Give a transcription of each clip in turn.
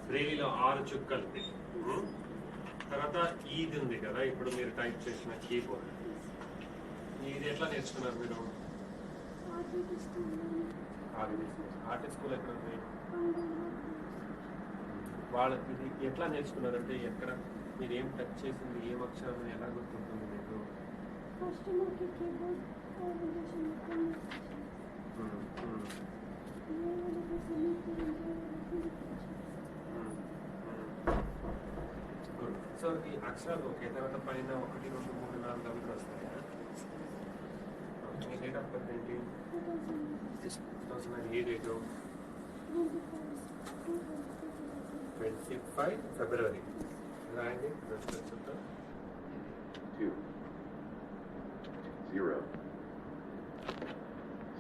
బ్రెయిలీలో 6 చుక్కలు. తర్వాత ఈది ఉంది కదా, ఇప్పుడు మీరు టైప్ చేసిన కీబోర్డ్. ఇది ఎట్లా నేర్చుకున్నారు మీరు? ఆర్ట్ స్కూల్ ఎక్కడ ఉంది? వాళ్ళకి ఇది ఎట్లా నేర్చుకున్నారంటే ఎక్కడ మీరు ఏం టచ్ చేసింది, ఏం అక్షరం ఎలా గుర్తుంటుంది మీకు? సో ఈ అక్షరాలు ఒకే తర్వాత పైన 1, 2, 3, 4 అవి కూడా వస్తాయా? మీ డేట్ ఆఫ్ బర్త్ ఏంటి? 2009. ఏ డేటు? 25 ఫిబ్రవరి. రాయండి. 2 0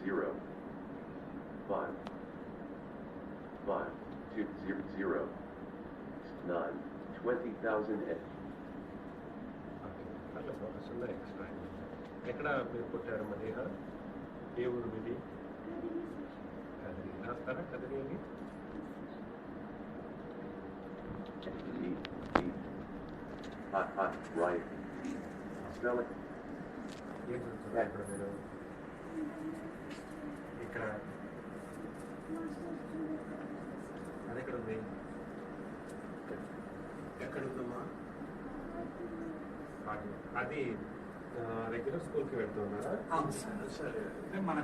0 5 5 2 0 0 9 20,000. ఎక్కడ మీరు పుట్టారు? మరి ఏ ఊరు మీది? కదిరి. రాస్తారా కదిరి అని? Right. Spell it. ఏం చదువుతున్నారు ఇప్పుడు మీరు? ఇక్కడ అది ఎక్కడ ఉంది? ఎక్కడ ఉందమ్మా అది? రెగ్యులర్ స్కూల్కి వెళ్తున్నారా? సరే సరే, మన